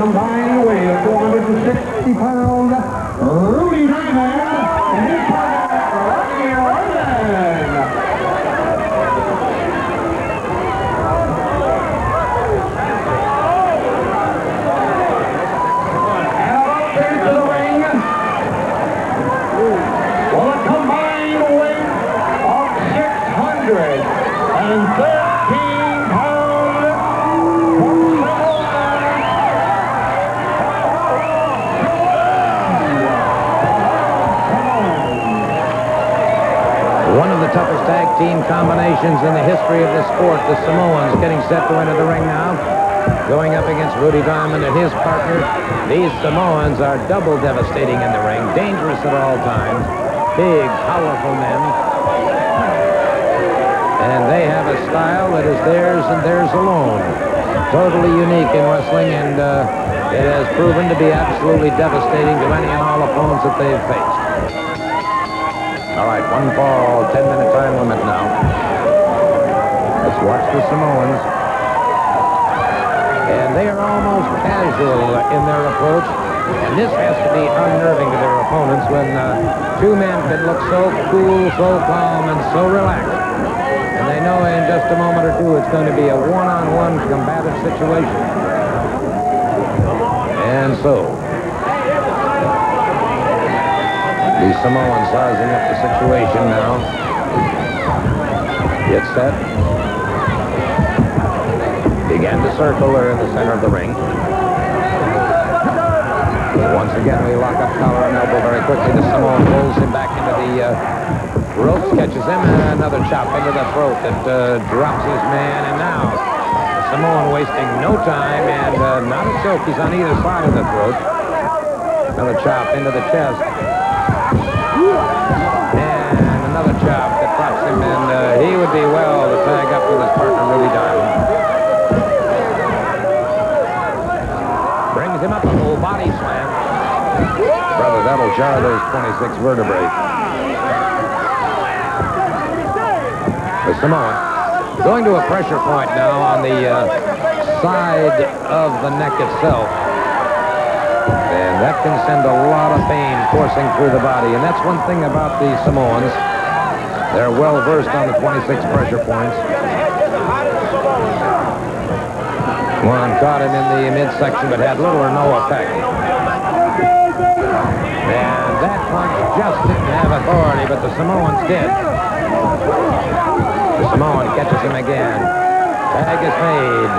combined weight of 460 pounds, Rudy Diamond and his partner, Rocky Ryan. And up into the ring for a combined weight of 613 pounds from One of the toughest tag team combinations in the history of the sport. The Samoans getting set to enter the ring now. Going up against Rudy Diamond and his partner. These Samoans are double devastating in the ring. Dangerous at all times. Big, powerful men. And they have a style that is theirs and theirs alone. Totally unique in wrestling, and it has proven to be absolutely devastating to any and all opponents that they've faced. All right, one fall, 10-minute time limit now. Let's watch the Samoans. And they are almost casual in their approach. And this has to be unnerving to their opponents when two men can look so cool, so calm, and so relaxed. And they know in just a moment or two it's going to be a one-on-one combative situation. And so, the Samoans sizing up the situation now. Get set. Begin to circle. They're in the center of the ring. Once again, we lock up collar and elbow very quickly. The Samoan pulls him back into the ropes, catches him, and another chop into the throat that drops his man. And now, the Samoan wasting no time, and not a choke. He's on either side of the throat. Another chop into the chest. And another chop that drops him, and he would be well to tag up with his partner, Rudy Diamond. Brings him up, a full body slam. Brother, that'll jar those 26 vertebrae. The Samoan going to a pressure point now on the side of the neck itself. And that can send a lot of pain coursing through the body. And that's one thing about the Samoans. They're well versed on the 26 pressure points. One caught him in the midsection but had little or no effect. And that punch just didn't have authority, but the Samoans did. The Samoan catches him again. Tag is made.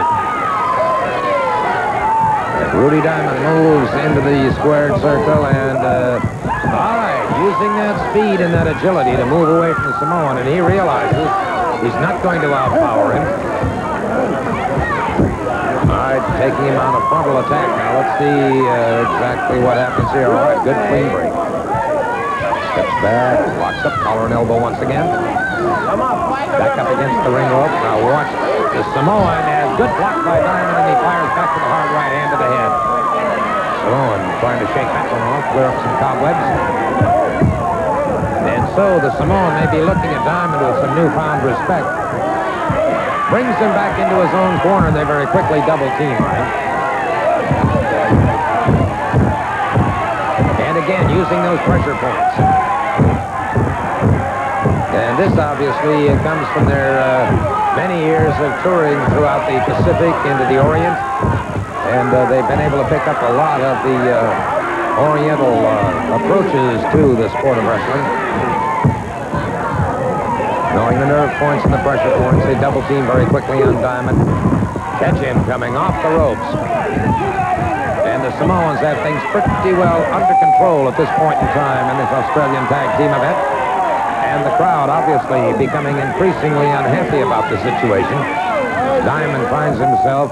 Rudy Diamond moves into the squared circle, and all right, using that speed and that agility to move away from the Samoan, and he realizes he's not going to outpower him. All right, taking him on a frontal attack now. Let's see exactly what happens here. All right, good clean break. Steps back, locks up, collar and elbow once again. Back up against the ring rope. Now watch the Samoan has good block by Diamond, and he fires back with a hard right hand to the head. Samoan trying to shake that one off, clear up some cobwebs. And so the Samoan may be looking at Diamond with some newfound respect. Brings him back into his own corner, and they very quickly double team, right? And again, using those pressure points. And this obviously comes from their many years of touring throughout the Pacific into the Orient. And they've been able to pick up a lot of the Oriental approaches to the sport of wrestling. Knowing the nerve points and the pressure points, they double team very quickly on Diamond. Catch him coming off the ropes. And the Samoans have things pretty well under control at this point in time in this Australian tag team event. And the crowd obviously becoming increasingly unhappy about the situation. Diamond finds himself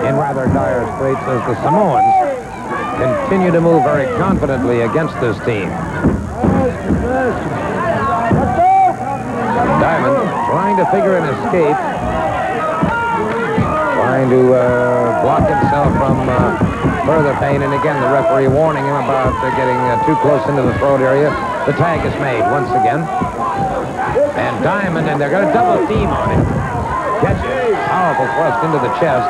in rather dire straits as the Samoans continue to move very confidently against this team. Diamond trying to figure an escape, trying to block himself from further pain, and again the referee warning him about getting too close into the throat area. The tag is made once again, and Diamond, and they're going to double team on him. Catch it, powerful thrust into the chest.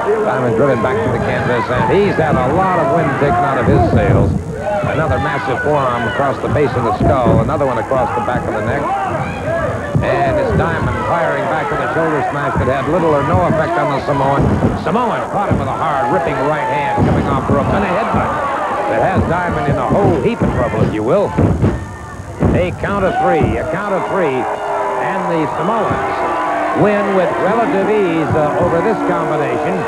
Diamond driven back to the canvas, and he's had a lot of wind taken out of his sails. Another massive forearm across the base of the skull, another one across the back of the neck. And it's Diamond firing back in the shoulder smash that had little or no effect on the Samoan. Samoan caught him with a hard, ripping right hand coming off the rope, and a headbutt that has Diamond in a whole heap of trouble, if you will. A count of three, and the Samoans win with relative ease over this combination.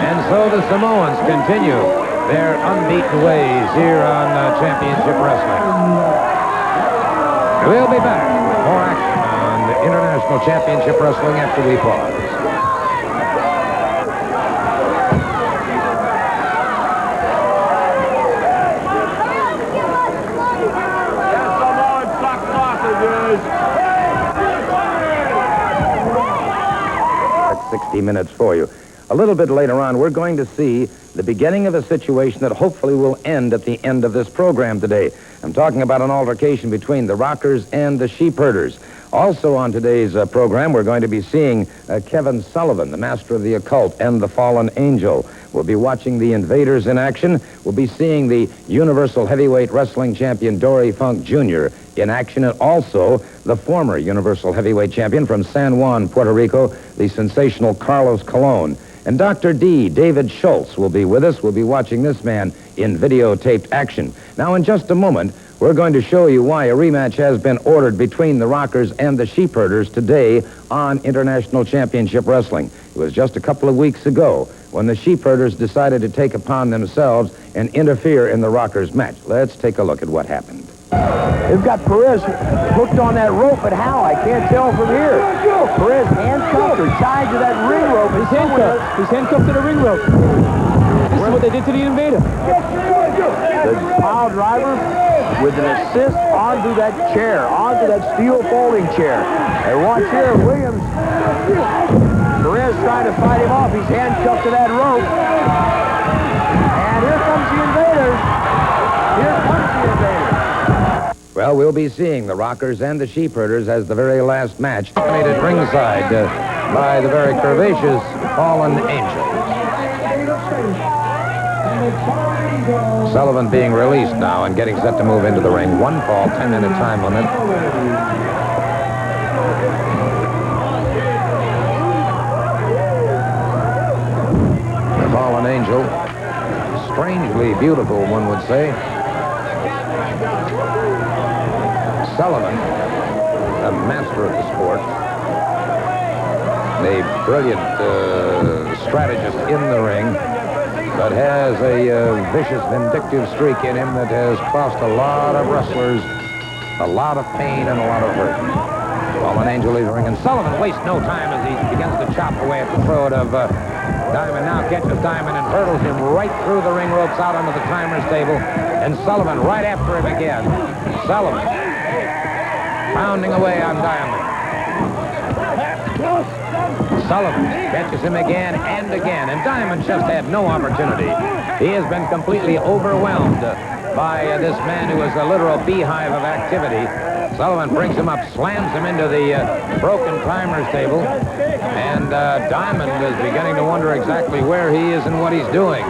And so the Samoans continue their unbeaten ways here on Championship Wrestling. We'll be back with more action on the International Championship Wrestling after we pause. That's 60 minutes for you. A little bit later on, we're going to see the beginning of a situation that hopefully will end at the end of this program today. I'm talking about an altercation between the Rockers and the Sheepherders. Also on today's program, we're going to be seeing Kevin Sullivan, the master of the occult and the fallen angel. We'll be watching the Invaders in action. We'll be seeing the Universal Heavyweight Wrestling Champion Dory Funk Jr. in action, and also the former Universal Heavyweight Champion from San Juan, Puerto Rico, the sensational Carlos Colon. And Dr. D, David Schultz, will be with us. We'll be watching this man in videotaped action. Now, in just a moment, we're going to show you why a rematch has been ordered between the Rockers and the Sheepherders today on International Championship Wrestling. It was just a couple of weeks ago when the Sheepherders decided to take upon themselves and interfere in the Rockers' match. Let's take a look at what happened. They've got Perez hooked on that rope, but how? I can't tell from here. Perez handcuffed or tied to that ring rope. He's handcuffed. He's handcuffed to the ring rope. This is what they did to the Invader. The pile driver with an assist onto that chair, onto that steel folding chair. And watch here, Williams. Perez trying to fight him off. He's handcuffed to that rope. And here comes the Invaders. Here comes the Invaders. Well, we'll be seeing the Rockers and the Sheepherders as the very last match, made at ringside by the very curvaceous Fallen Angels. Sullivan being released now and getting set to move into the ring. One fall, 10-minute time limit. The Fallen Angel, strangely beautiful, one would say. Sullivan, a master of the sport, a brilliant strategist in the ring, but has a vicious, vindictive streak in him that has cost a lot of wrestlers a lot of pain and a lot of hurt. Fallen Angel leaves the ring, and Sullivan wastes no time as he begins to chop away at the throat of Diamond. Now catches Diamond and hurdles him right through the ring ropes out onto the timer's table, and Sullivan right after him again. Sullivan pounding away on Diamond. Sullivan catches him again and again, and Diamond just had no opportunity. He has been completely overwhelmed by this man who is a literal beehive of activity. Sullivan brings him up, slams him into the broken timer's table, and Diamond is beginning to wonder exactly where he is and what he's doing.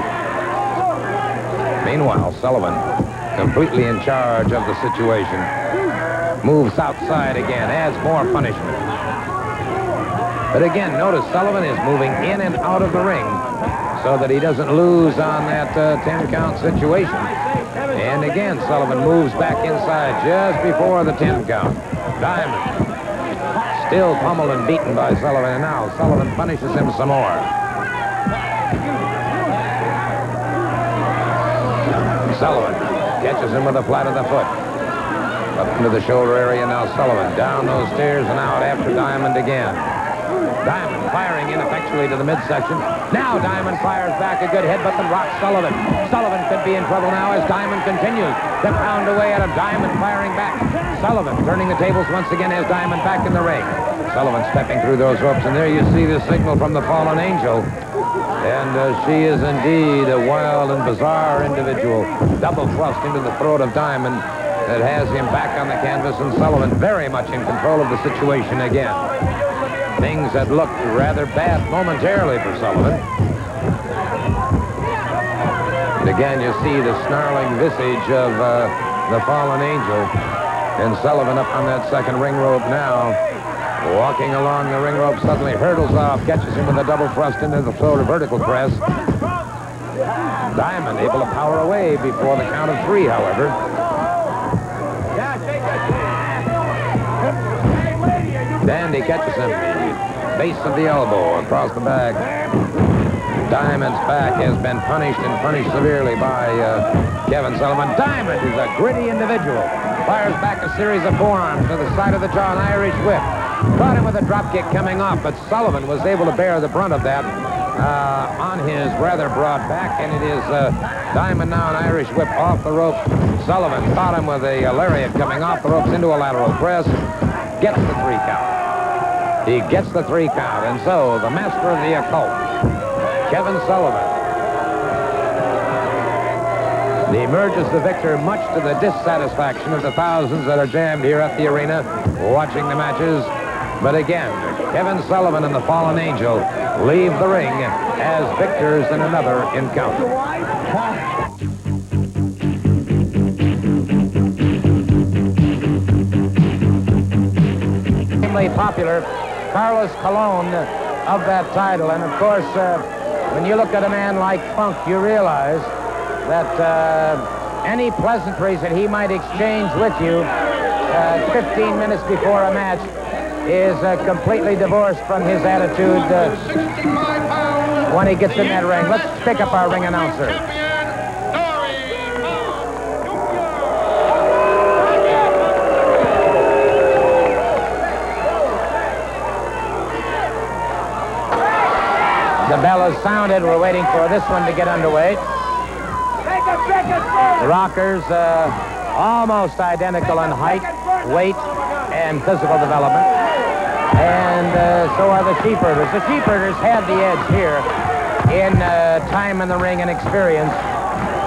Meanwhile, Sullivan, completely in charge of the situation, moves outside again, adds more punishment. But again, notice Sullivan is moving in and out of the ring so that he doesn't lose on that 10-count situation. And again, Sullivan moves back inside just before the 10 count. Diamond still pummeled and beaten by Sullivan, and now Sullivan punishes him some more. Sullivan catches him with the flat of the foot. Up into the shoulder area now, Sullivan down those stairs and out after Diamond again. Diamond firing ineffectually to the midsection. Now Diamond fires back a good headbutt and rocks Sullivan. Sullivan could be in trouble now as Diamond continues to pound away at him. Diamond firing back. Sullivan turning the tables once again as Diamond back in the ring. Sullivan stepping through those ropes, and there you see the signal from the Fallen Angel. And she is indeed a wild and bizarre individual. Double thrust into the throat of Diamond that has him back on the canvas, and Sullivan very much in control of the situation again. Things had looked rather bad momentarily for Sullivan. And again, you see the snarling visage of the fallen angel. And Sullivan up on that second ring rope now. Walking along the ring rope, suddenly hurdles off, catches him with a double thrust into the throat, a vertical press. Diamond able to power away before the count of 3, however. Dandy catches him. Base of the elbow across the back. Diamond's back has been punished and punished severely by Kevin Sullivan. Diamond is a gritty individual. Fires back a series of forearms to the side of the jaw, an Irish whip. Caught him with a drop kick coming off, but Sullivan was able to bear the brunt of that on his rather broad back, and it is Diamond now an Irish whip off the rope. Sullivan caught him with a lariat coming off the ropes into a lateral press. Gets the 3 count. He gets the 3 count, and so the master of the occult, Kevin Sullivan, he emerges the victor, much to the dissatisfaction of the thousands that are jammed here at the arena watching the matches. But again, Kevin Sullivan and the Fallen Angel leave the ring as victors in another encounter. Extremely popular, Carlos Colon of that title. And of course, when you look at a man like Funk, you realize that any pleasantries that he might exchange with you 15 minutes before a match is completely divorced from his attitude when he gets in that ring. Let's pick up our ring announcer. The bell has sounded. We're waiting for this one to get underway. The Rockers, almost identical in height, weight, and physical development. And so are the Sheepherders. The Sheepherders have the edge here in time in the ring and experience,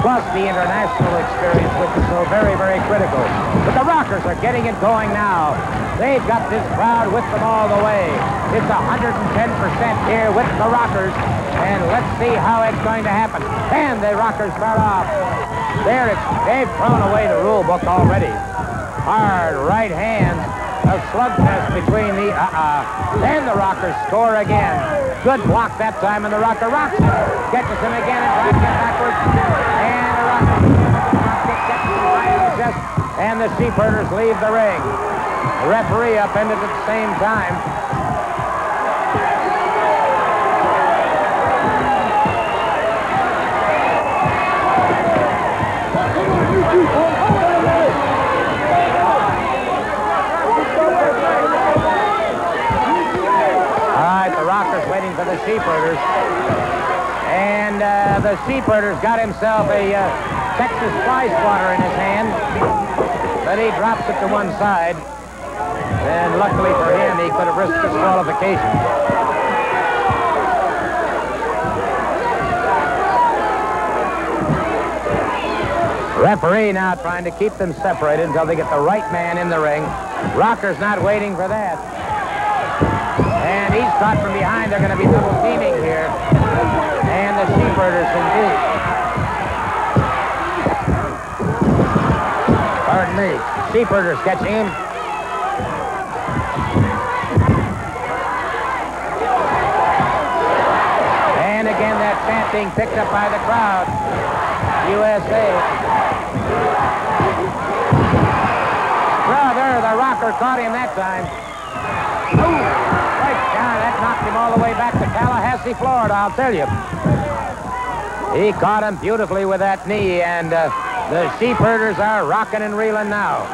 plus the international experience, which is so very, very critical. But the Rockers are getting it going now. They've got this crowd with them all the way. It's 110% here with the Rockers, and let's see how it's going to happen. And the Rockers start off. They've thrown away the rule book already. Hard right hands. A slugfest between the then the Rockers score again. Good block that time, and the Rocker rocks him. Catches him again and drives him backwards. And the Rocker catches him high in the chest, and the Sheepherders leave the ring. The referee upended at the same time. For the Sheepherders, and the Sheepherders got himself a Texas fly swatter in his hand, but he drops it to one side, and luckily for him, he could have risked disqualification. Referee now trying to keep them separated until they get the right man in the ring. Rocker's not waiting for that. And he's caught from behind. They're going to be double teaming here. And the Sheepherders indeed. Pardon me. Sheepherders catching him. And again that chant being picked up by the crowd. USA. Brother, the Rocker caught him that time. That knocked him all the way back to Tallahassee, Florida, I'll tell you. He caught him beautifully with that knee, and the Sheepherders are rocking and reeling now.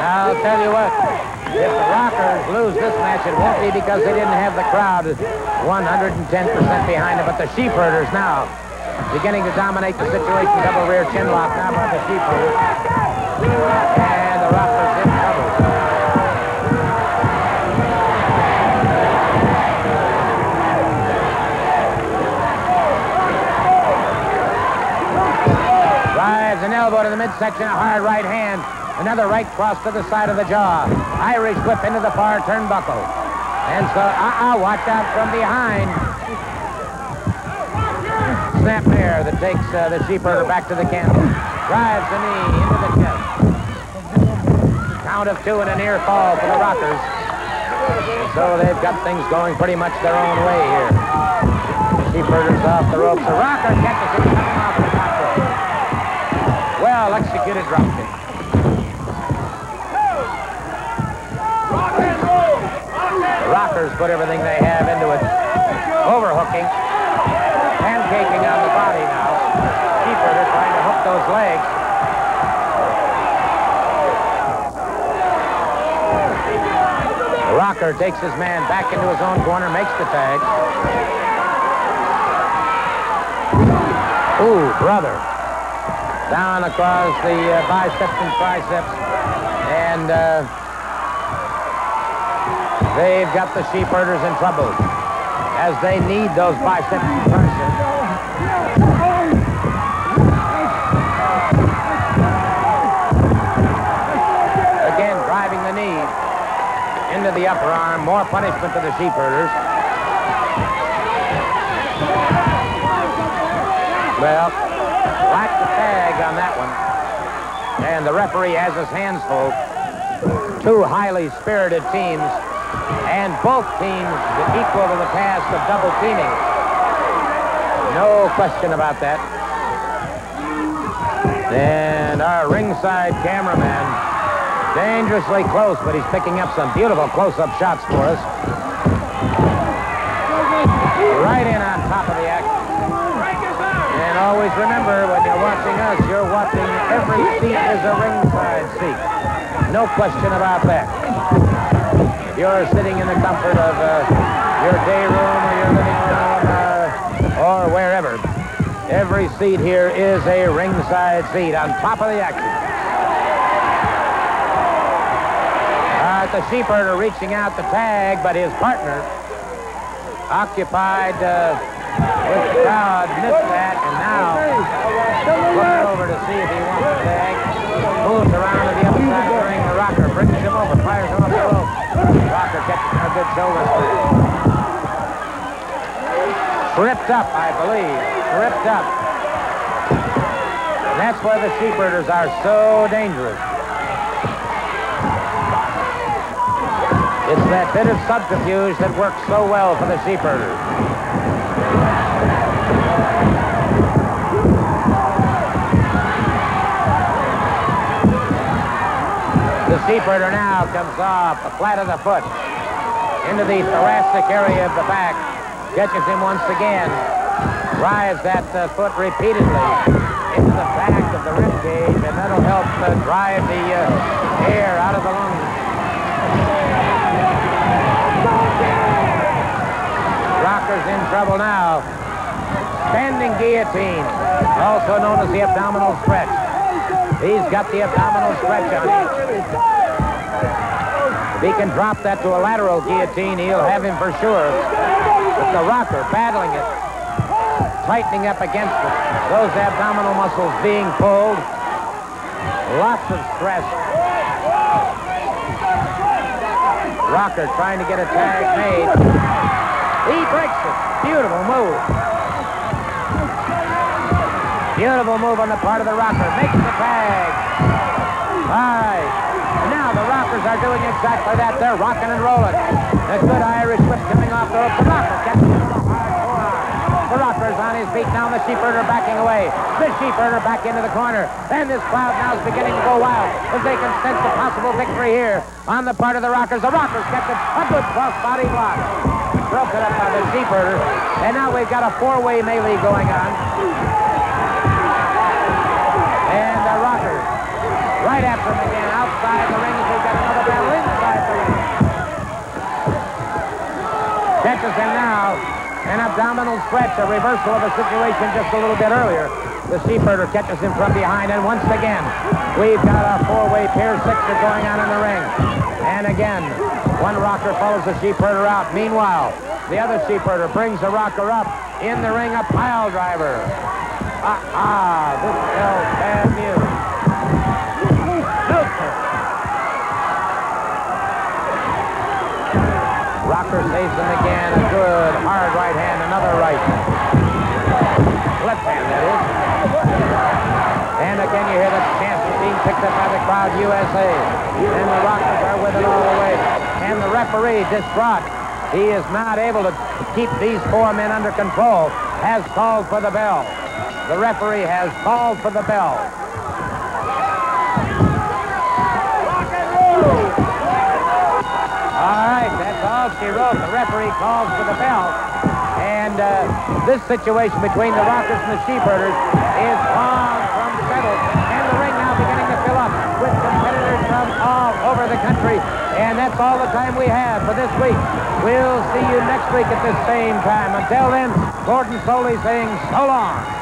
Now, I'll tell you what. If the Rockers lose this match, it won't be because they didn't have the crowd 110% behind them. But the Sheepherders now beginning to dominate the situation. Double rear chin lock now by the Sheepherders. And the Rockers in trouble. Drives an elbow to the midsection, a hard right hand. Another right cross to the side of the jaw. Irish whip into the far turnbuckle. And so, watch out from behind. Snap there that takes the sheepherder back to the canvas. Drives the knee into the chest. Count of 2 and a near fall for the Rockers. And so they've got things going pretty much their own way here. The sheepherder's off the ropes. The Rocker catches him coming off the top rope. Well executed drop kick. The Rockers put everything they have into it. Overhooking. Pancaking on the body now. Sheepherder trying to hook those legs. The Rocker takes his man back into his own corner, makes the tag. Ooh, brother. Down across the biceps and triceps. And they've got the sheepherders in trouble as they need those biceps and triceps. Again, driving the knee into the upper arm. More punishment to the sheepherders. Well, lacked the tag on that one. And the referee has his hands full. Two highly spirited teams. And both teams equal to the task of double teaming. No question about that. And our ringside cameraman, dangerously close, but he's picking up some beautiful close-up shots for us. Right in on top of the action. And always remember, when you're watching us, you're watching every seat is a ringside seat. No question about that. You're sitting in the comfort of your day room or your living room or wherever. Every seat here is a ringside seat on top of the action. The sheepherder reaching out the tag, but his partner occupied with the crowd missed that, and now looking over to see if he wants the tag. Moves around to the other side of the ring. The Rocker brings him over, fires him up the rope. Rocker catches a good shoulder strike. Tripped up, I believe. Tripped up. And that's why the sheepherders are so dangerous. It's that bit of subterfuge that works so well for the sheepherders. The sheepherder now comes off the flat of the foot into the thoracic area of the back, catches him once again, drives that foot repeatedly into the back of the rib cage, and that'll help drive the air out of the lungs. Rocker's in trouble now. Standing guillotine, also known as the abdominal stretch. He's got the abdominal stretch on him. If he can drop that to a lateral guillotine, he'll have him for sure. But the Rocker battling it, tightening up against it. Those abdominal muscles being pulled. Lots of stress. Rocker trying to get a tag made. He breaks it. Beautiful move. Beautiful move on the part of the Rocker. Makes the tag. All right. And now the Rockers are doing exactly that. They're rocking and rolling. A good Irish whip coming off the rope. The Rocker catches him with a hard forearm. The Rocker's on his feet now. The sheepherder backing away. The sheepherder back into the corner. And this crowd now is beginning to go wild as they can sense a possible victory here on the part of the Rockers. The Rockers kept a good cross-body block. Broken up by the sheepherder. And now we've got a four-way melee going on. And the Rockers right after him again outside the ring. We've got another battle inside the ring. Catches him now. An abdominal stretch, a reversal of a situation just a little bit earlier. The sheepherder catches him from behind, and once again, we've got a four-way pair sixer going on in the ring. And again, one Rocker follows the sheepherder out. Meanwhile, the other sheepherder brings the Rocker up in the ring, a pile driver. This spells bad news. rocker saves him again. A good hard right hand, another right. Left hand, that is. And again you hear the chant being picked up by the crowd, USA. And the rockers are with it all the way. And the referee, distraught, he is not able to keep these four men under control, has called for the bell. The referee has called for the bell. All right, that's all she wrote. The referee calls for the bell. And this situation between the Rockers and the Sheepherders is far from settled. And the ring now beginning to fill up with competitors from all over the country. And that's all the time we have for this week. We'll see you next week at the same time. Until then, Gordon Soley saying so long.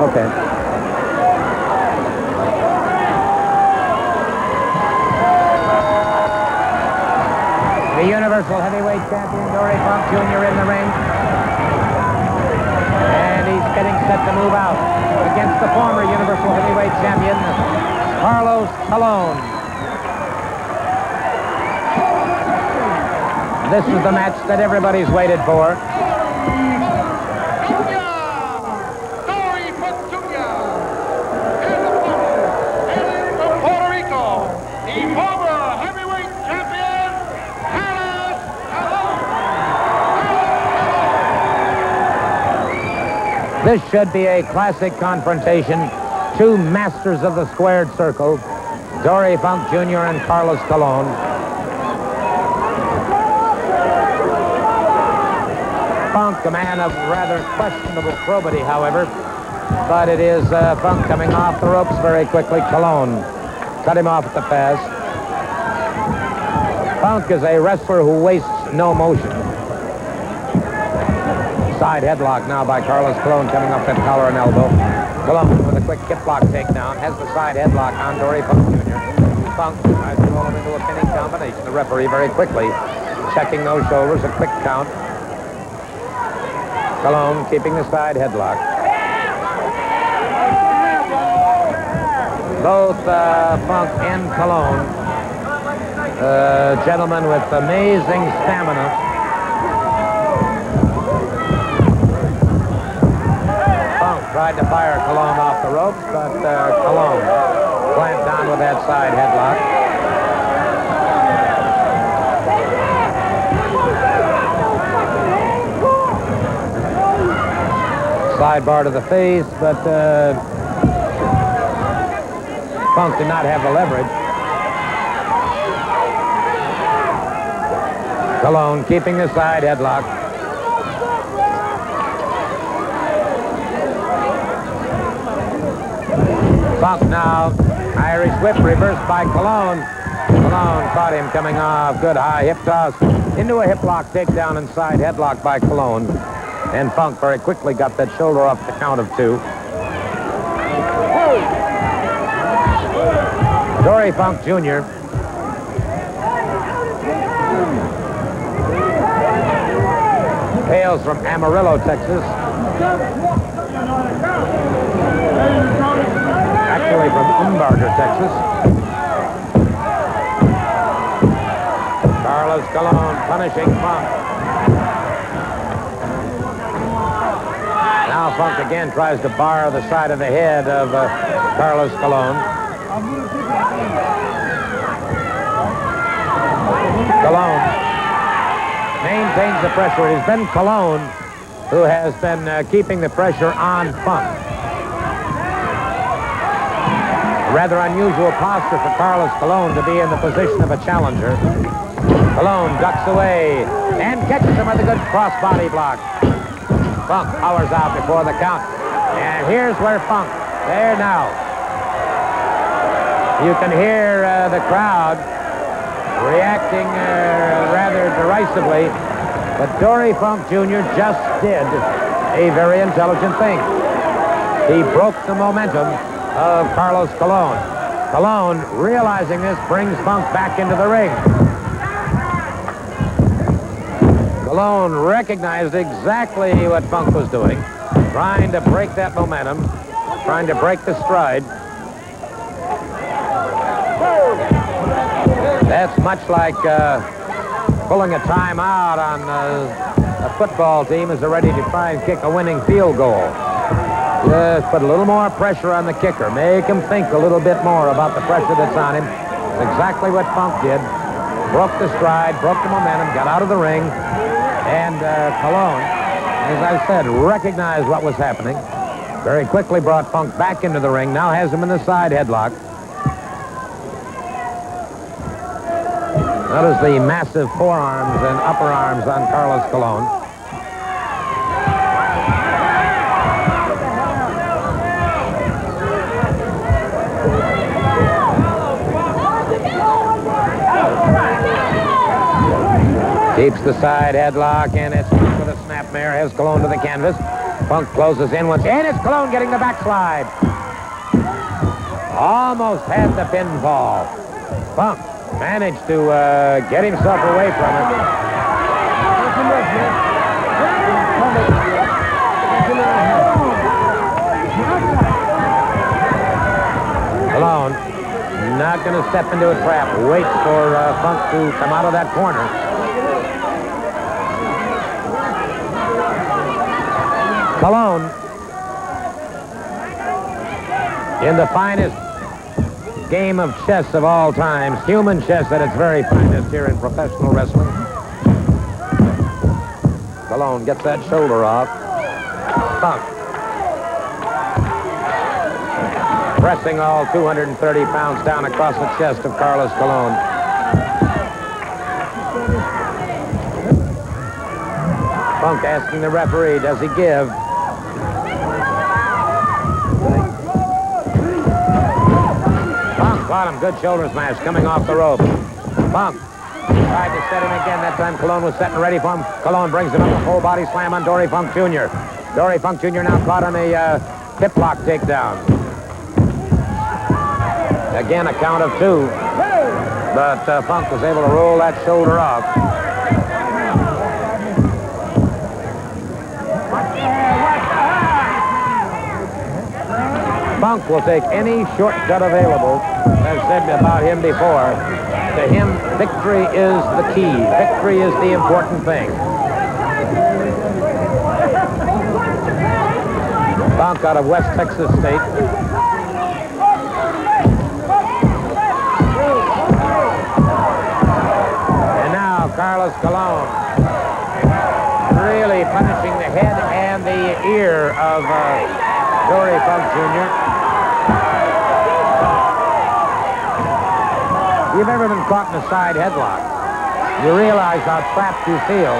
Okay. The Universal Heavyweight Champion, Dory Funk Jr. in the ring. And he's getting set to move out against the former Universal Heavyweight Champion, Carlos Colon. This is the match that everybody's waited for. This should be a classic confrontation. Two masters of the squared circle, Dory Funk Jr. and Carlos Colon. Funk, a man of rather questionable probity, however, but it is Funk coming off the ropes very quickly. Colon cut him off at the pass. Funk is a wrestler who wastes no motion. Side headlock now by Carlos Colon, coming off that collar and elbow. Colon with a quick hip lock takedown, has the side headlock on Dory Funk Jr. Funk tries to roll him into a pinning combination. The referee very quickly checking those shoulders, a quick count. Colon keeping the side headlock. Both Funk and Colon, gentlemen with amazing stamina. Funk tried to fire Colon off the ropes, but Colon clamped down with that side headlock. Sidebar to the face, but Funk did not have the leverage. Colon keeping the side headlock. Funk now. Irish whip reversed by Colon. Colon caught him coming off. Good high hip toss into a hip lock takedown and side headlock by Colon. And Funk very quickly got that shoulder off the count of 2. Dory Funk Jr. hails from Amarillo, Texas. Actually from Umbarger, Texas. Carlos Colon punishing Funk. Now Funk again tries to bar the side of the head of Carlos Colon. Colon maintains the pressure. It has been Colon who has been keeping the pressure on Funk. A rather unusual posture for Carlos Colon to be in the position of a challenger. Colon ducks away and catches him with a good cross-body block. Funk powers out before the count. And here's where Funk, there now. You can hear the crowd reacting rather derisively. But Dory Funk Jr. just did a very intelligent thing. He broke the momentum of Carlos Colon. Colon, realizing this, brings Funk back into the ring. Colon recognized exactly what Funk was doing, trying to break that momentum, trying to break the stride. That's much like pulling a timeout on a football team as they're ready to try and kick a winning field goal. Just put a little more pressure on the kicker. Make him think a little bit more about the pressure that's on him. That's exactly what Funk did. Broke the stride, broke the momentum, got out of the ring. And Colon, as I said, recognized what was happening. Very quickly brought Funk back into the ring. Now has him in the side headlock. Notice the massive forearms and upper arms on Carlos Colon. Keeps the side headlock, and it's Funk with a snapmare. Has Colon to the canvas. Funk closes in once, and it's Colon getting the backslide. Almost had the pinfall. Funk managed to get himself away from it. Colon not going to step into a trap. Waits for Funk to come out of that corner. Colon, in the finest game of chess of all times, human chess at its very finest here in professional wrestling. Colon gets that shoulder off. Funk pressing all 230 pounds down across the chest of Carlos Colon. Funk asking the referee, does he give? Funk got him. Good shoulder smash coming off the rope. Funk tried to set him again. That time Colon was setting ready for him. Colon brings him up a full body slam on Dory Funk Jr. Dory Funk Jr. now caught on a hip lock takedown. Again, a count of 2. But Funk was able to roll that shoulder off. Funk will take any shortcut available. I've said about him before. To him, victory is the key. Victory is the important thing. Funk out of West Texas State. And now Carlos Colon really punishing the head and the ear of Dory Funk Jr. If you've ever been caught in a side headlock, you realize how trapped you feel,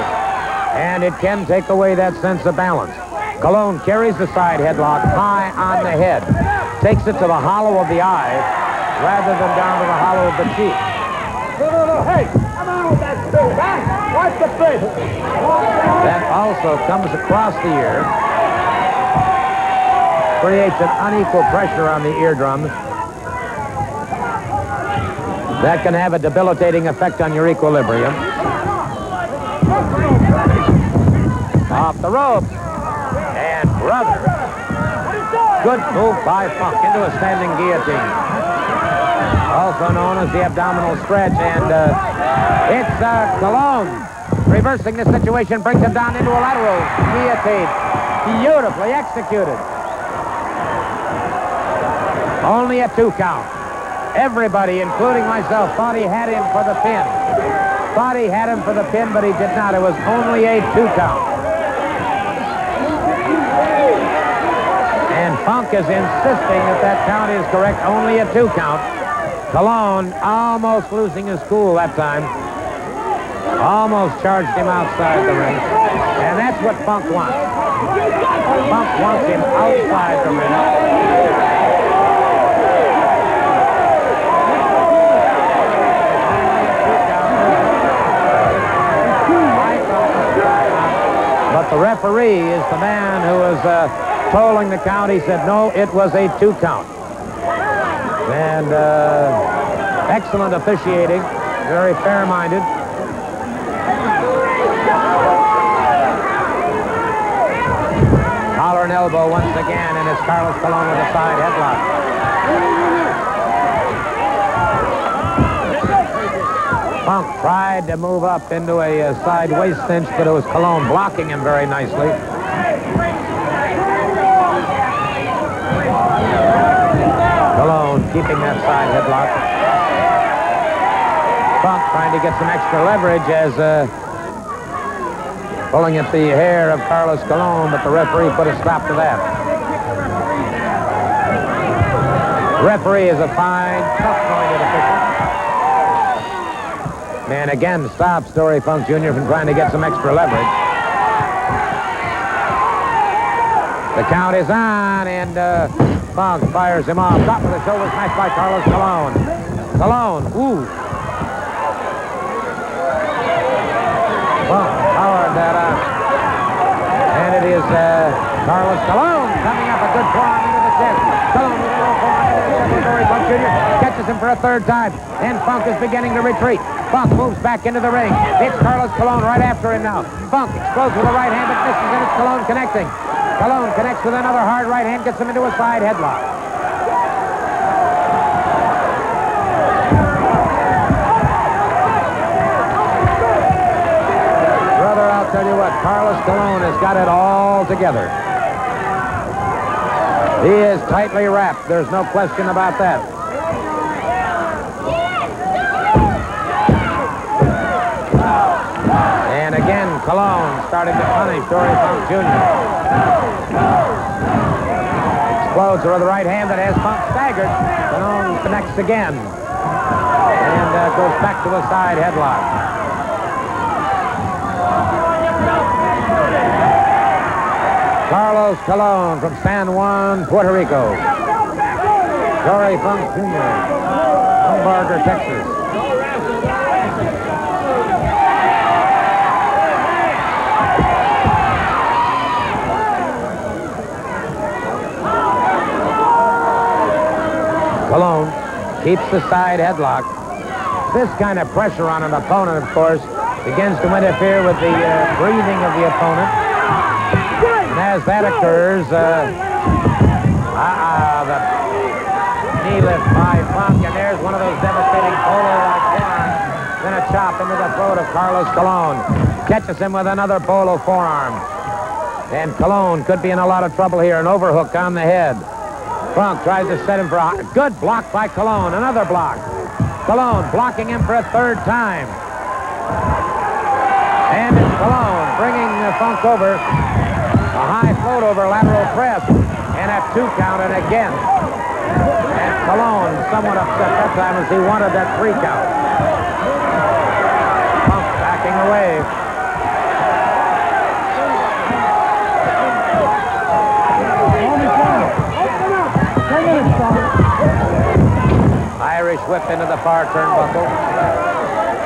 and it can take away that sense of balance. Colon carries the side headlock high on the head, takes it to the hollow of the eye rather than down to the hollow of the cheek. No, hey, come on with that face, huh? Watch the face. That also comes across the ear, creates an unequal pressure on the eardrums. That can have a debilitating effect on your equilibrium. Off the ropes. And brother. Good move by Funk into a standing guillotine. Also known as the abdominal stretch. And it's Colon reversing the situation, brings him down into a lateral guillotine. Beautifully executed. Only a 2 count. Everybody, including myself, thought he had him for the pin. Thought he had him for the pin, but he did not. It was only a 2 count. And Funk is insisting that that count is correct. Only a 2 count. Colon almost losing his cool that time. Almost charged him outside the ring. And that's what Funk wants. Funk wants him outside the ring. But the referee is the man who was tolling the count. He said, no, it was a 2 count. And excellent officiating, very fair-minded. Collar and elbow once again, and it's Carlos Colon with a side headlock. Funk tried to move up into a side waist cinch, but it was Colon blocking him very nicely. Colon keeping that side headlock. Funk trying to get some extra leverage as pulling at the hair of Carlos Colon, but the referee put a stop to that. The referee is a fine, tough-minded official. And again, stops Dory Funk Jr. from trying to get some extra leverage. The count is on, and Funk fires him off. Top of the shoulder smash by Carlos Colon. Colon, ooh. Funk powered that up. And it is Carlos Colon coming up a good forearm into the chest. Colon with a little forearm into the chest of Dory Funk Jr. Catches him for a 3rd time, and Funk is beginning to retreat. Funk moves back into the ring. It's Carlos Colon right after him now. Funk explodes with a right hand, but misses, and it's Colon connecting. Colon connects with another hard right hand, gets him into a side headlock. Brother, I'll tell you what, Carlos Colon has got it all together. He is tightly wrapped. There's no question about that. And again, Colon starting to punish Dory Funk Jr. explodes with the right hand that has Funk staggered. Colon connects again. And goes back to a side headlock. Carlos Colon from San Juan, Puerto Rico. Dory Funk Jr., Humbarger, Texas. Colon keeps the side headlock. This kind of pressure on an opponent, of course, begins to interfere with the breathing of the opponent. And as that occurs, the knee lift by Funk, and there's one of those devastating polo-like forearms. Then a chop into the throat of Carlos Colon. Catches him with another polo forearm. And Colon could be in a lot of trouble here. An overhook on the head. Funk tries to set him for a good block by Colon. Another block. Colon blocking him for a third time. And it's Colon bringing Funk over. A high float over lateral press. And a 2 count and again. And Colon somewhat upset that time as he wanted that 3 count. Funk backing away. Irish whip into the far turnbuckle.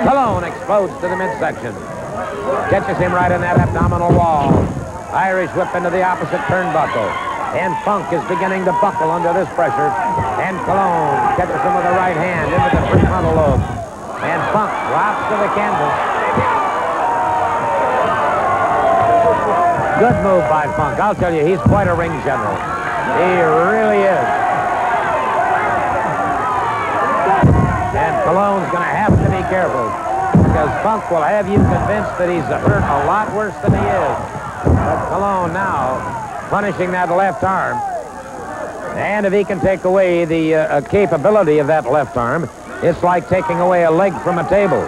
Colon explodes to the midsection. Catches him right in that abdominal wall. Irish whip into the opposite turnbuckle. And Funk is beginning to buckle under this pressure. And Colon catches him with the right hand into the prefrontal lobe. And Funk drops to the canvas. Good move by Funk. I'll tell you, he's quite a ring general. He really is. And Colon's going to have to be careful because Funk will have you convinced that he's hurt a lot worse than he is. But Colon now punishing that left arm. And if he can take away the capability of that left arm, it's like taking away a leg from a table.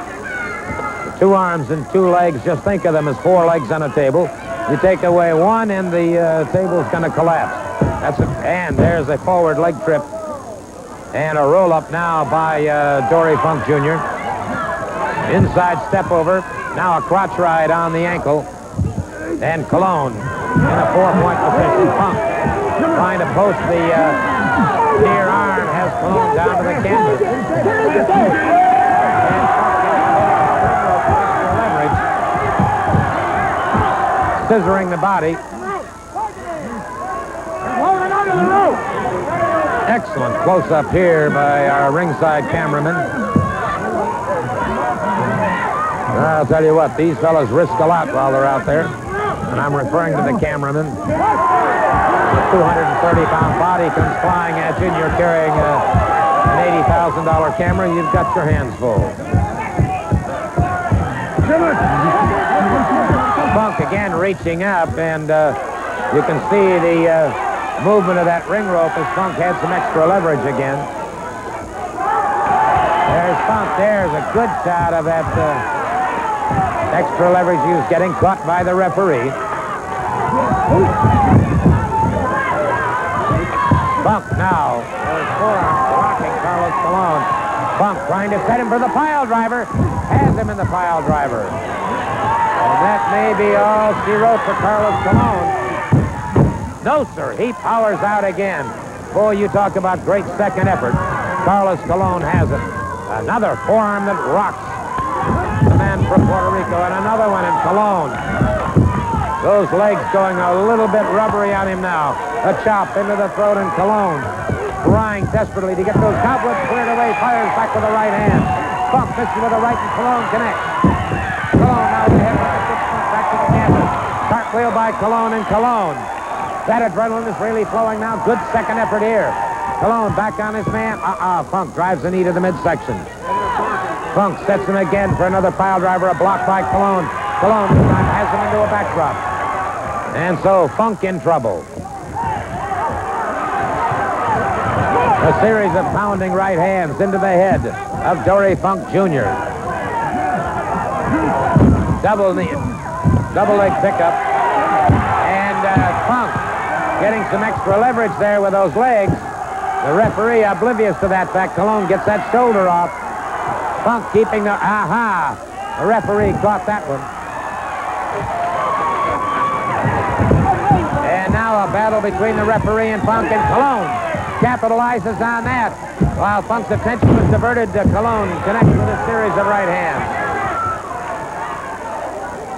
2 arms and 2 legs, just think of them as 4 legs on a table. You take away one and the table's going to collapse. And there's a forward leg trip. And a roll-up now by Dory Funk Jr. Inside step over. Now a crotch ride on the ankle. And Colon in a 4-point position. Funk trying to post the near arm. Has Colon down to the canvas. And Funk leverage. Scissoring the body. Excellent close-up here by our ringside cameraman. I'll tell you what, these fellas risk a lot while they're out there. And I'm referring to the cameraman. A 230-pound body comes flying at you and you're carrying an $80,000 camera, you've got your hands full. Funk again reaching up, and you can see the movement of that ring rope as Funk had some extra leverage again. There's Funk. There's a good shot of that extra leverage he was getting, caught by the referee. Funk now, with his forearm rocking Carlos Colon. Funk trying to set him for the pile driver. Has him in the pile driver. And that may be all she wrote for Carlos Colon. No, sir. He powers out again. Boy, you talk about great second effort. Carlos Colon has it. Another forearm that rocks the man from Puerto Rico, and another one in Colon. Those legs going a little bit rubbery on him now. A chop into the throat, and Colon trying desperately to get those goblets cleared away. Fires back with the right hand. Funk misses with the right, and Colon connects. Colon now with the head back to the canvas. Cartwheel by Colon, and Colon. That adrenaline is really flowing now. Good second effort here. Colon back on his man. Funk drives the knee to the midsection. Funk sets him again for another pile driver. A block by Colon. Colon this time has him into a backdrop. And so Funk in trouble. A series of pounding right hands into the head of Dory Funk Jr. Double leg pickup. And Funk getting some extra leverage there with those legs. The referee, oblivious to that fact, Colon gets that shoulder off. Funk keeping the... Aha! The referee caught that one. And now a battle between the referee and Funk, and Colon capitalizes on that. While Funk's attention was diverted, Colon connects with a series of right hands.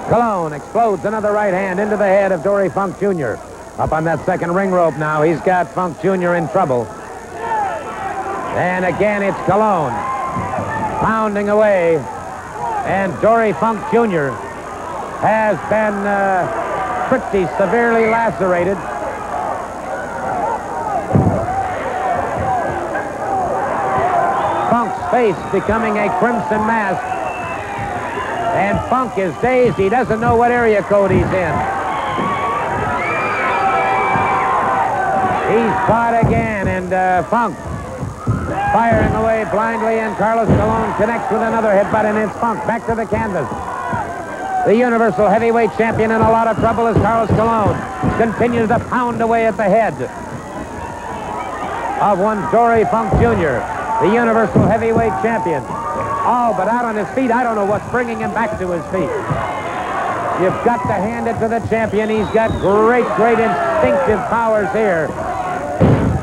Colon explodes another right hand into the head of Dory Funk Jr. Up on that second ring rope now. He's got Funk Jr. in trouble. And again, it's Colon pounding away. And Dory Funk Jr. has been pretty severely lacerated. Funk's face becoming a crimson mask. And Funk is dazed. He doesn't know what area code he's in. He's caught again, and Funk firing away blindly, and Carlos Colon connects with another headbutt, and it's Funk back to the canvas. The Universal Heavyweight Champion in a lot of trouble as Carlos Colon continues to pound away at the head of one Dory Funk Jr., the Universal Heavyweight Champion. Oh, but out on his feet, I don't know what's bringing him back to his feet. You've got to hand it to the champion. He's got great instinctive powers here.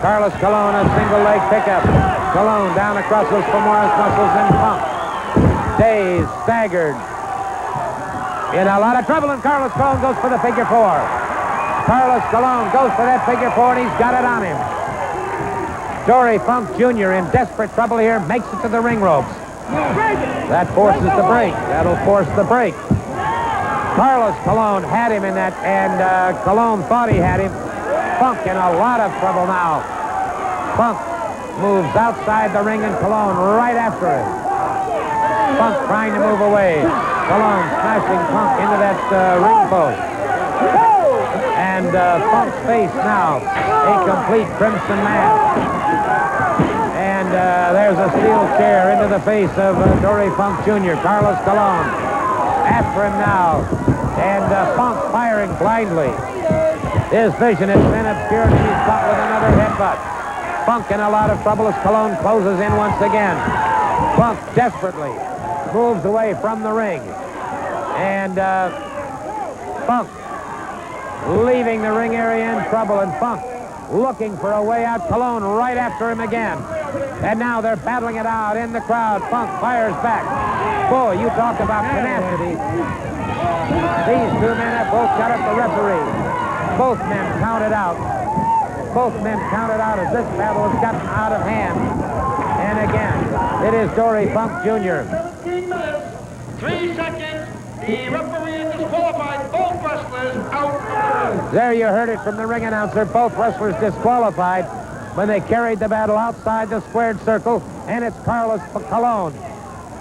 Carlos Colon, a single leg pickup. Colon down across those femoris muscles, and Funk, dazed, staggered, in a lot of trouble, and Carlos Colon goes for the figure four. Carlos Colon goes for that figure four, and he's got it on him. Dory Funk Jr. in desperate trouble here, makes it to the ring ropes. That forces the break. That'll force the break. Carlos Colon had him in that, and Colon thought he had him. Funk in a lot of trouble now. Funk moves outside the ring, and Colon right after him. Funk trying to move away. Colon smashing Funk into that ring post. And Funk's face now a complete crimson mask. And there's a steel chair into the face of Dory Funk Jr. Carlos Colon after him now. And Funk firing blindly. His vision has been obscured, and he's caught with another headbutt. Funk in a lot of trouble as Colon closes in once again. Funk desperately moves away from the ring. And Funk leaving the ring area in trouble, and Funk looking for a way out. Colon right after him again. And now they're battling it out in the crowd. Funk fires back. Boy, you talk about tenacity. These two men have both got up the referee. Both men counted out. Both men counted out as this battle has gotten out of hand. And again, it is Dory Funk Jr. 3 seconds. The referee has disqualified both wrestlers out. There you heard it from the ring announcer. Both wrestlers disqualified when they carried the battle outside the squared circle. And it's Carlos Colon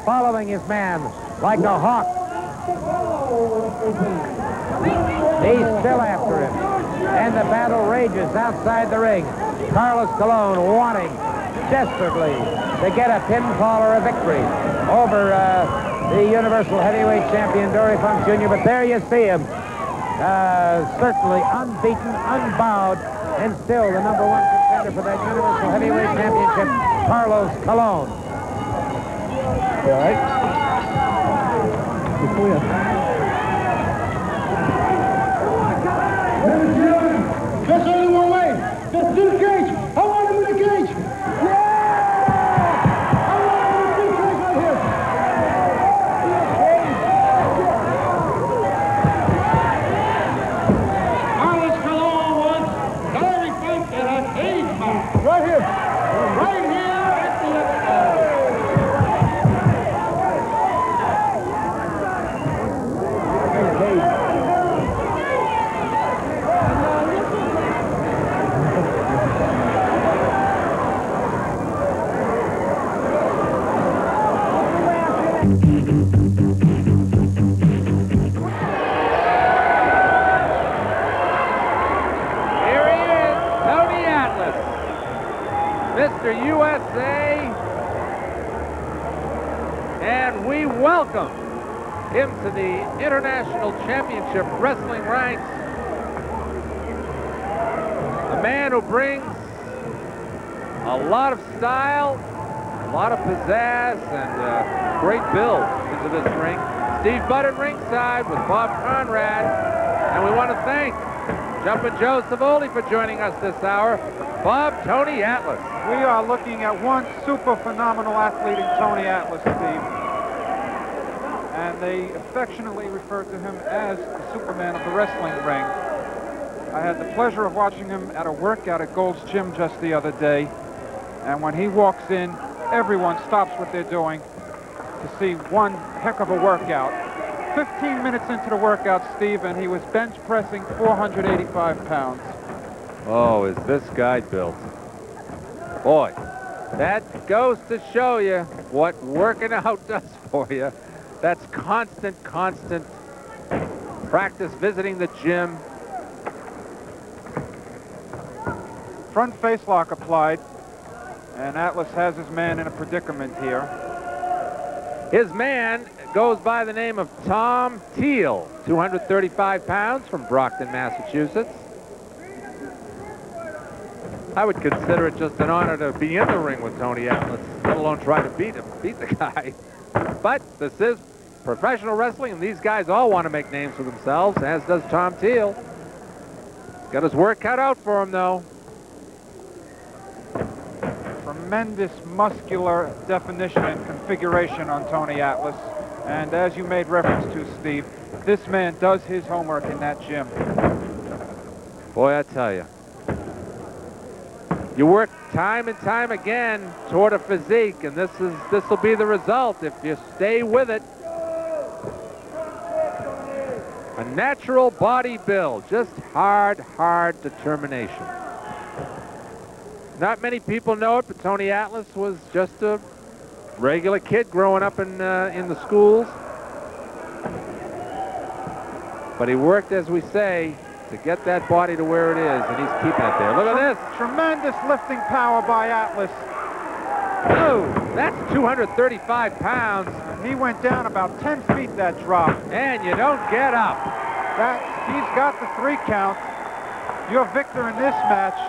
following his man like a hawk. He's still after him. And the battle rages outside the ring. Carlos Colon wanting desperately to get a pinfall or a victory over the Universal Heavyweight Champion, Dory Funk Jr. But there you see him. Certainly unbeaten, unbowed, and still the number one contender for that Universal Heavyweight Championship, Carlos Colon. All right. There's only one way. Let's do the cage. I want to do the cage. Yeah! I want to do the cage right here. Carlos Colon wants Dory Funk in a cage match. Right here. Right here at the Mr. USA, and we welcome him to the International Championship Wrestling ranks. A man who brings a lot of style, a lot of pizzazz, and great build into this ring. Steve Budd at ringside with Bob Conrad. And we want to thank Jumpin' Joe Savoli for joining us this hour. Bob, Tony Atlas. We are looking at one super phenomenal athlete in Tony Atlas, Steve. And they affectionately refer to him as the Superman of the wrestling ring. I had the pleasure of watching him at a workout at Gold's Gym just the other day. And when he walks in, everyone stops what they're doing to see one heck of a workout. 15 minutes into the workout, Steve, and he was bench pressing 485 pounds. Oh, is this guy built? Boy, that goes to show you what working out does for you. That's constant practice, visiting the gym. Front face lock applied, and Atlas has his man in a predicament here. His man goes by the name of Tom Teal, 235 pounds from Brockton, Massachusetts. I would consider it just an honor to be in the ring with Tony Atlas, let alone try to beat the guy. But this is professional wrestling, and these guys all want to make names for themselves, as does Tom Teal. He's got his work cut out for him, though. Tremendous muscular definition and configuration on Tony Atlas. And as you made reference to, Steve, this man does his homework in that gym. Boy, I tell you. You work time and time again toward a physique, and this will be the result if you stay with it. A natural body build, just hard determination. Not many people know it, but Tony Atlas was just a regular kid growing up in the schools. But he worked, as we say, to get that body to where it is, and he's keeping it there. Look at this. Tremendous lifting power by Atlas. Oh, that's 235 pounds. He went down about 10 feet that drop. And you don't get up. He's got the 3 count. Your victor in this match,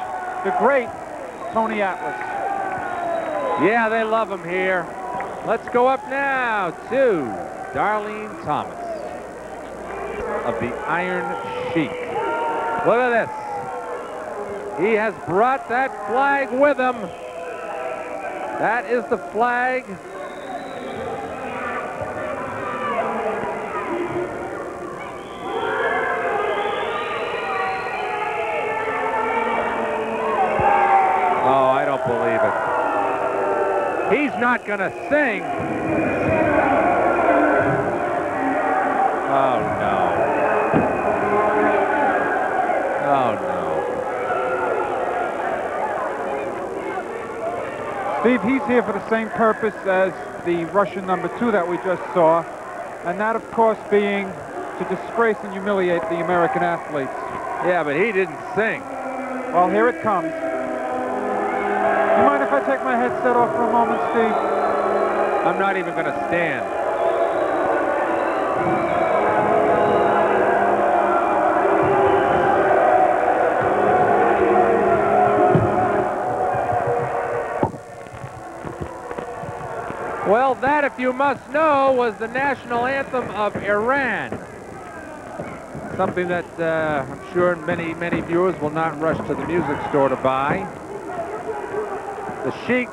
the great Tony Atlas. Yeah, they love him here. Let's go up now to Darlene Thomas of the Iron Sheik. Look at this. He has brought that flag with him. That is the flag. Oh, I don't believe it. He's not going to sing. Oh, no. Oh, no. Steve, he's here for the same purpose as the Russian #2 that we just saw, and that, of course, being to disgrace and humiliate the American athletes. Yeah, but he didn't sing. Well, here it comes. You mind if I take my headset off for a moment, Steve? I'm not even going to stand. Well, that, if you must know, was the national anthem of Iran. Something that I'm sure many viewers will not rush to the music store to buy. The Sheik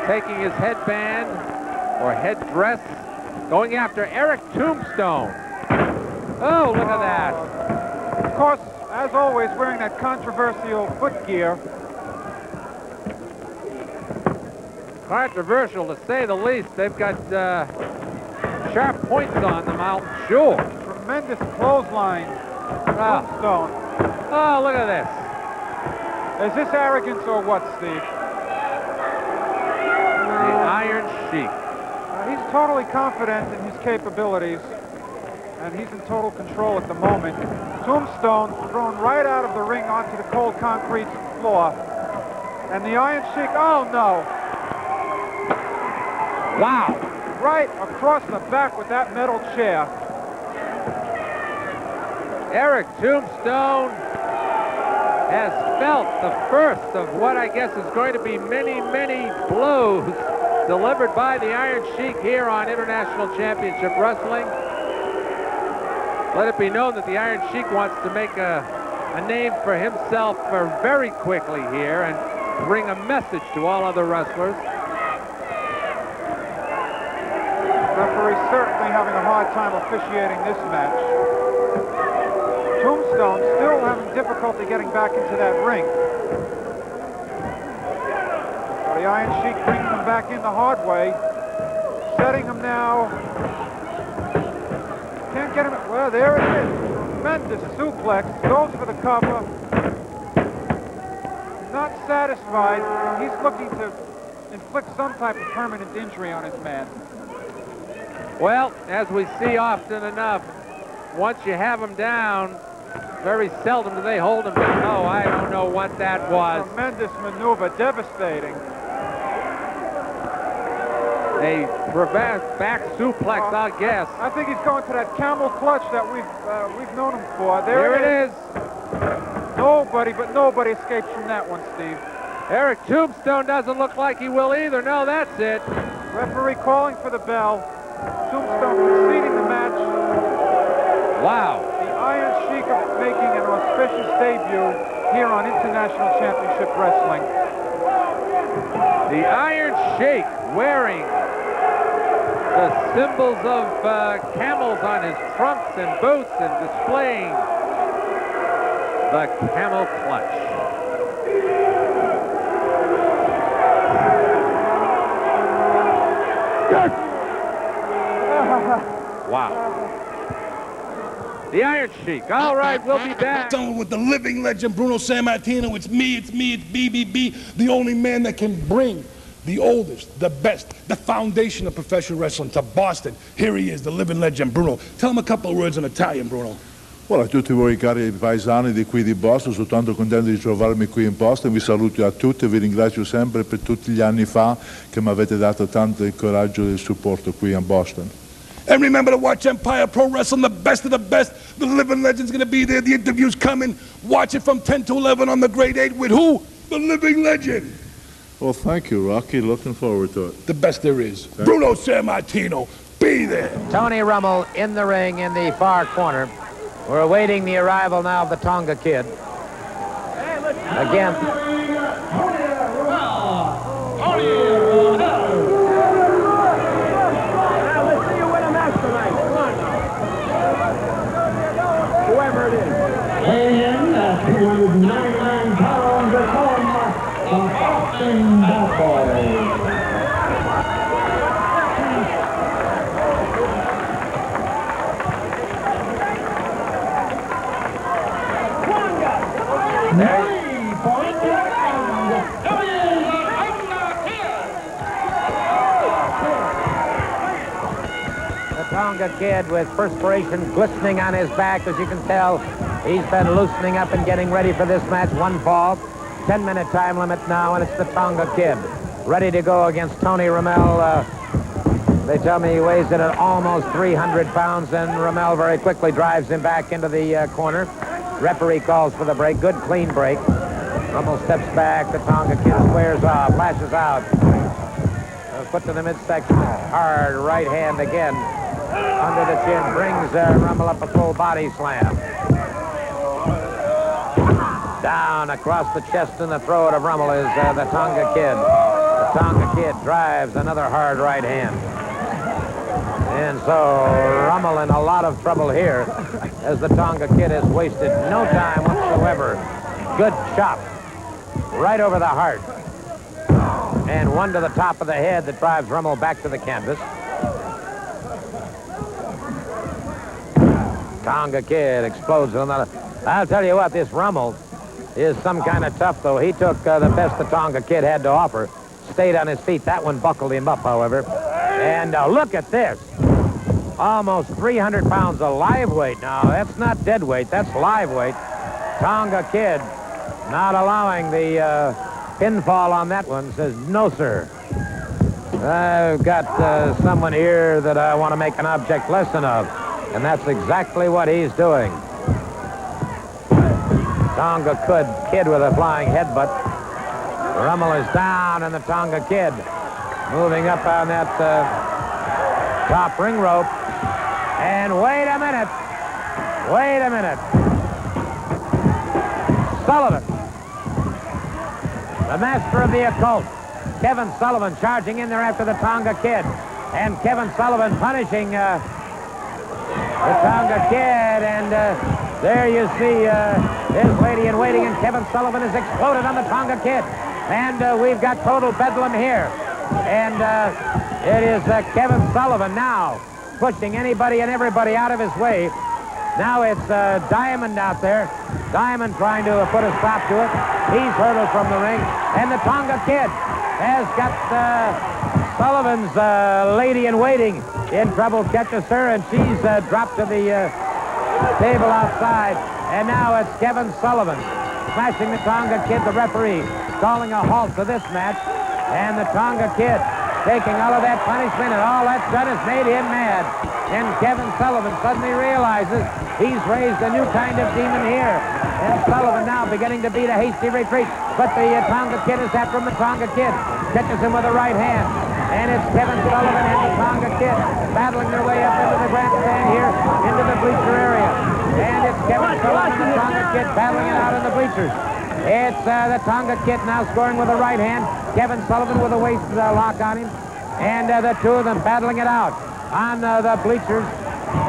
taking his headband or headdress, going after Eric Tombstone. Oh, look at that. Of course, as always, wearing that controversial footgear. Controversial, to say the least. They've got sharp points on them, I'll sure. Tremendous clothesline. Tombstone. Oh, look at this. Is this arrogance or what, Steve? The Iron Sheik. He's totally confident in his capabilities, and he's in total control at the moment. Tombstone thrown right out of the ring onto the cold concrete floor. And the Iron Sheik, oh no. Wow. Right across the back with that metal chair. Eric Tombstone has felt the first of what I guess is going to be many, many blows delivered by the Iron Sheik here on International Championship Wrestling. Let it be known that the Iron Sheik wants to make a name for himself very quickly here and bring a message to all other wrestlers. Referee certainly having a hard time officiating this match. Tombstone still having difficulty getting back into that ring. So the Iron Sheik bringing him back in the hard way. Setting him now. Can't get him. Well, there it is. Tremendous suplex. Goes for the cover. Not satisfied. He's looking to inflict some type of permanent injury on his man. Well, as we see often enough, once you have him down, very seldom do they hold him down. Oh, I don't know what that was. Tremendous maneuver, devastating. A reverse back suplex, I guess. I think he's going to that camel clutch that we've known him for. There it is. Nobody escapes from that one, Steve. Eric Tombstone doesn't look like he will either. No, that's it. Referee calling for the bell. Tombstone conceding the match. Wow. The Iron Sheik making an auspicious debut here on International Championship Wrestling. The Iron Sheik wearing the symbols of camels on his trunks and boots and displaying the camel clutch. Wow. The Iron Sheik. All right, we'll be back. Done with the living legend Bruno Sammartino. It's me, it's BBB, the only man that can bring the oldest, the best, the foundation of professional wrestling to Boston. Here he is, the living legend Bruno. Tell him a couple of words in Italian, Bruno. Ora, a tutti voi cari paesani di qui di Boston, sono tanto contento di trovarmi qui in Boston, vi saluto a tutti e vi ringrazio sempre per tutti gli anni fa che mi avete dato tanto il coraggio e il supporto qui a Boston. And remember to watch Empire Pro Wrestling, the best of the best. The living legend's going to be there. The interview's coming. Watch it from 10 to 11 on the Grade 8 with who? The living legend. Well, thank you, Rocky. Looking forward to it. The best there is. Bruno Sammartino, be there. Tony Rummel in the ring in the far corner. We're awaiting the arrival now of the Tonga Kid. Again. Whoever it is. And 299 pounds of home from Austin, Buffalo. Tonga Kid with perspiration glistening on his back. As you can tell, he's been loosening up and getting ready for this match. One fall, 10-minute time limit now, and it's the Tonga Kid ready to go against Tony Rummel. They tell me he weighs in at almost 300 pounds, and Rummel very quickly drives him back into the corner. Referee calls for the break. Good, clean break. Rummel steps back. The Tonga Kid squares off, lashes out. Put to the midsection. Hard right hand again. Under the chin, brings Rummel up a full body slam. Down across the chest and the throat of Rummel is the Tonga Kid. The Tonga Kid drives another hard right hand. And so Rummel in a lot of trouble here as the Tonga Kid has wasted no time whatsoever. Good chop right over the heart. And one to the top of the head that drives Rummel back to the canvas. Tonga Kid explodes with another. I'll tell you what, this Rummel is some kind of tough, though. He took the best the Tonga Kid had to offer. Stayed on his feet. That one buckled him up, however. And look at this. Almost 300 pounds of live weight. Now, that's not dead weight. That's live weight. Tonga Kid not allowing the pinfall on that one. Says, no, sir. I've got someone here that I want to make an object lesson of. And that's exactly what he's doing. Tonga Kid with a flying headbutt. Rummel is down, and the Tonga Kid moving up on that top ring rope. And wait a minute. Wait a minute. Sullivan, the master of the occult. Kevin Sullivan charging in there after the Tonga Kid. And Kevin Sullivan punishing the Tonga Kid. And there you see his lady-in-waiting, and Kevin Sullivan has exploded on the Tonga Kid. And we've got total bedlam here. And it is Kevin Sullivan now pushing anybody and everybody out of his way. Now it's Diamond out there. Diamond trying to put a stop to it. He's hurdled from the ring. And the Tonga Kid has got Sullivan's lady-in-waiting in trouble. Catches her, and she's dropped to the table outside. And now it's Kevin Sullivan smashing the Tonga Kid, the referee, calling a halt to this match. And the Tonga Kid taking all of that punishment, and all that's done is made him mad. And Kevin Sullivan suddenly realizes he's raised a new kind of demon here. And Sullivan now beginning to beat a hasty retreat. But the Tonga Kid is after him. The Tonga Kid catches him with a right hand. And it's Kevin Sullivan and the Tonga Kid battling their way up into the grandstand here, into the bleacher area. And it's Kevin Sullivan and the Tonga Kid battling it out in the bleachers. It's the Tonga Kid now scoring with a right hand. Kevin Sullivan with a waist lock on him. And the two of them battling it out on the bleachers.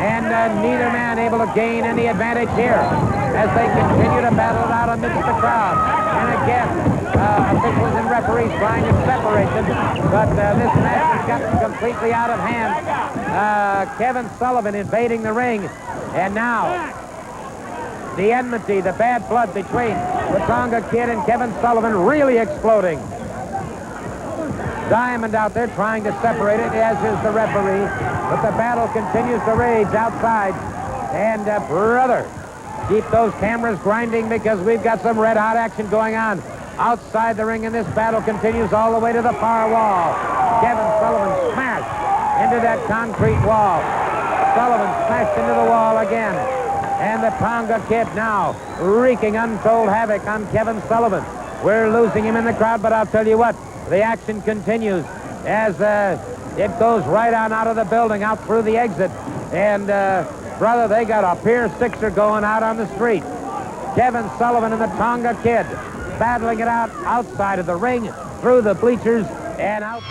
And neither man able to gain any advantage here as they continue to battle it out amidst the crowd. And again, officials and referees trying to separate them. But this match has gotten completely out of hand. Kevin Sullivan invading the ring. And now the enmity, the bad blood between the Tonga Kid and Kevin Sullivan really exploding. Diamond out there trying to separate it, as is the referee. But the battle continues to rage outside. And brother, keep those cameras grinding, because we've got some red-hot action going on outside the ring, and this battle continues all the way to the far wall. Kevin Sullivan smashed into that concrete wall. Sullivan smashed into the wall again. And the Tonga Kid now wreaking untold havoc on Kevin Sullivan. We're losing him in the crowd, but I'll tell you what, the action continues as it goes right on out of the building, out through the exit. And, brother, they got a Pier 6er going out on the street. Kevin Sullivan and the Tonga Kid battling it out outside of the ring, through the bleachers, and out.